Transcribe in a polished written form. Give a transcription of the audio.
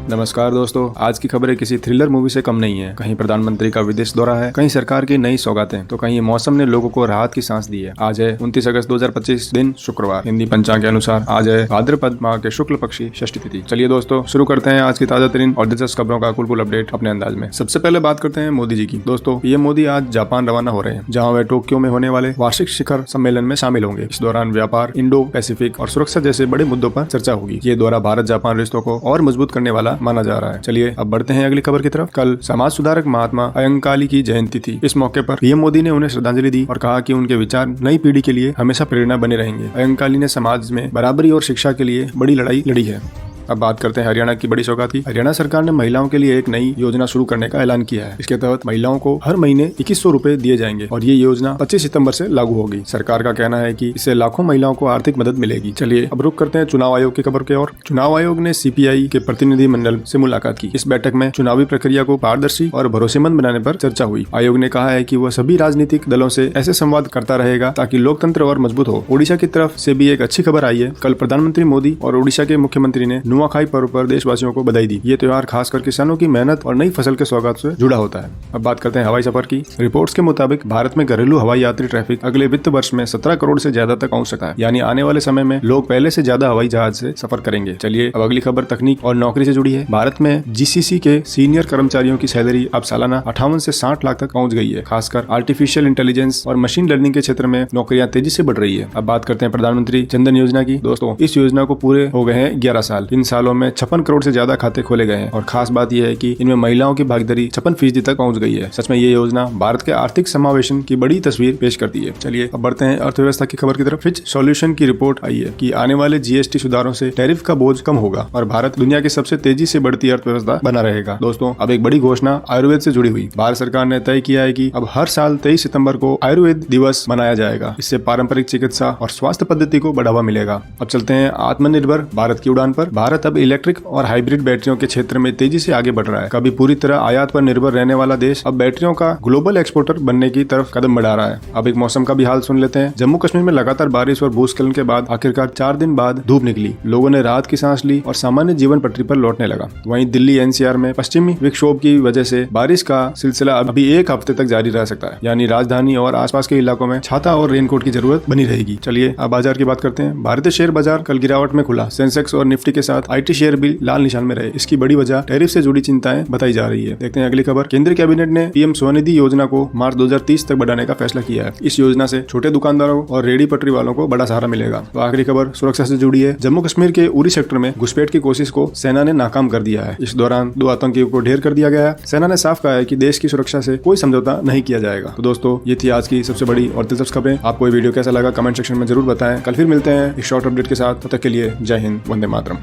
नमस्कार दोस्तों, आज की खबरें किसी थ्रिलर मूवी से कम नहीं है। कहीं प्रधानमंत्री का विदेश दौरा है, कहीं सरकार की नई सौगातें, तो कहीं मौसम ने लोगों को राहत की सांस दी है। आज है 29 अगस्त 2025 दिन शुक्रवार। हिंदी पंचांग के अनुसार आज है भाद्रपद माह के शुक्ल पक्षी षष्ठी तिथि। चलिए दोस्तों, शुरू करते हैं आज की ताजा तरीन और दिलचस्प खबरों का कुल अपडेट अपने अंदाज में। सबसे पहले बात करते हैं मोदी जी की। दोस्तों, पीएम मोदी आज जापान रवाना हो रहे हैं, जहाँ वे टोक्यो में होने वाले वार्षिक शिखर सम्मेलन में शामिल होंगे। इस दौरान व्यापार, इंडो पैसिफिक और सुरक्षा जैसे बड़े मुद्दों पर चर्चा होगी। ये दौरा भारत जापान रिश्तों को और मजबूत करने वाला माना जा रहा है। चलिए अब बढ़ते हैं अगली खबर की तरफ। कल समाज सुधारक महात्मा अयंकाली की जयंती थी। इस मौके पर पीएम मोदी ने उन्हें श्रद्धांजलि दी और कहा कि उनके विचार नई पीढ़ी के लिए हमेशा प्रेरणा बने रहेंगे। अयंकाली ने समाज में बराबरी और शिक्षा के लिए बड़ी लड़ाई लड़ी है। अब बात करते हैं हरियाणा की बड़ी सौगात की। हरियाणा सरकार ने महिलाओं के लिए एक नई योजना शुरू करने का ऐलान किया है। इसके तहत महिलाओं को हर महीने 2100 रुपए दिए जाएंगे और ये योजना 25 सितंबर से लागू होगी। सरकार का कहना है कि इससे लाखों महिलाओं को आर्थिक मदद मिलेगी। चलिए अब रुक करते हैं चुनाव आयोग की खबर के ओर। चुनाव आयोग ने सीपीआई के प्रतिनिधि मंडल से मुलाकात की। इस बैठक में चुनावी प्रक्रिया को पारदर्शी और भरोसेमंद बनाने पर चर्चा हुई। आयोग ने कहा है कि वह सभी राजनीतिक दलों से ऐसे संवाद करता रहेगा ताकि लोकतंत्र और मजबूत हो। ओडिशा की तरफ से भी एक अच्छी खबर आई है। कल प्रधानमंत्री मोदी और ओडिशा के मुख्यमंत्री ने नुआखाई पर्व पर देशवासियों को बधाई दी। ये त्योहार खासकर किसानों की मेहनत और नई फसल के सौगात से जुड़ा होता है। अब बात करते हैं हवाई सफर की। रिपोर्ट्स के मुताबिक भारत में घरेलू हवाई यात्री ट्रैफिक अगले वित्त वर्ष में 17 करोड़ से ज्यादा तक पहुंच सकता है। यानी आने वाले समय में लोग पहले से ज्यादा हवाई जहाज से सफर करेंगे। चलिए अब अगली खबर तकनीक और नौकरी से जुड़ी है। भारत में जीसीसी के सीनियर कर्मचारियों की सैलरी अब सालाना 58 से 60 लाख तक पहुंच गई है। खासकर आर्टिफिशियल इंटेलिजेंस और मशीन लर्निंग के क्षेत्र में नौकरियां तेजी से बढ़ रही है। अब बात करते हैं प्रधानमंत्री जनधन योजना की। दोस्तों, इस योजना को पूरे हो गए हैं 11 साल। इन सालों में 56 करोड़ से ज्यादा खाते खोले गए हैं और खास बात यह है कि इनमें महिलाओं की भागीदारी 56% तक पहुंच गई है। सच में ये योजना भारत के आर्थिक समावेशन की बड़ी तस्वीर पेश करती है। चलिए अब बढ़ते हैं अर्थव्यवस्था की खबर की तरफ। फिच सॉल्यूशन की रिपोर्ट आई है कि आने वाले जीएसटी सुधारों से टैरिफ का बोझ कम होगा और भारत दुनिया की सबसे तेजी से बढ़ती अर्थव्यवस्था बना रहेगा। दोस्तों, अब एक बड़ी घोषणा आयुर्वेद से जुड़ी हुई। भारत सरकार ने तय किया है कि अब हर साल 23 सितंबर को आयुर्वेद दिवस मनाया जाएगा। इससे पारंपरिक चिकित्सा और स्वास्थ्य पद्धति को बढ़ावा मिलेगा। अब चलते हैं आत्मनिर्भर भारत की उड़ान पर। भारत अब इलेक्ट्रिक और हाइब्रिड बैटरियों के क्षेत्र में तेजी से आगे बढ़ रहा है। कभी पूरी तरह आयात पर निर्भर रहने वाला देश अब बैटरियों का ग्लोबल एक्सपोर्टर बनने की तरफ कदम बढ़ा रहा है। अब एक मौसम का भी हाल सुन लेते हैं। जम्मू कश्मीर में लगातार बारिश और भूस्खलन के बाद आखिरकार 4 दिन बाद धूप निकली। लोगों ने राहत की सांस ली और सामान्य जीवन पटरी पर लौटने लगा। वहीं दिल्ली एनसीआर में पश्चिमी विक्षोभ की वजह से बारिश का सिलसिला अभी एक हफ्ते तक जारी रह सकता है। यानी राजधानी और आसपास के इलाकों में छाता और रेनकोट की जरूरत बनी रहेगी। चलिए अब बाजार की बात करते हैं। भारतीय शेयर बाजार कल गिरावट में खुला। सेंसेक्स और निफ्टी के साथ आईटी शेयर भी लाल निशान में रहे। इसकी बड़ी वजह टैरिफ से जुड़ी चिंताएं बताई जा रही है। देखते हैं अगली खबर। केंद्रीय कैबिनेट ने पीएम स्वनिधि योजना को मार्च 2030 तक बढ़ाने का फैसला किया है। इस योजना से छोटे दुकानदारों और रेहड़ी पटरी वालों को बड़ा सहारा मिलेगा। तो आखिरी खबर सुरक्षा से जुड़ी है। जम्मू कश्मीर के उरी सेक्टर में घुसपैठ की कोशिश को सेना ने नाकाम कर दिया है। इस दौरान 2 आतंकियों को ढेर कर दिया गया है। सेना ने साफ कहा है कि देश की सुरक्षा से कोई समझौता नहीं किया जाएगा। तो दोस्तों, ये थी आज की सबसे बड़ी और दिलचस्प खबरें। आपको ये वीडियो कैसा लगा कमेंट सेक्शन में जरूर बताएं। कल फिर मिलते हैं एक शॉर्ट अपडेट के साथ। तब तक के लिए जय हिंद, वंदे मातरम।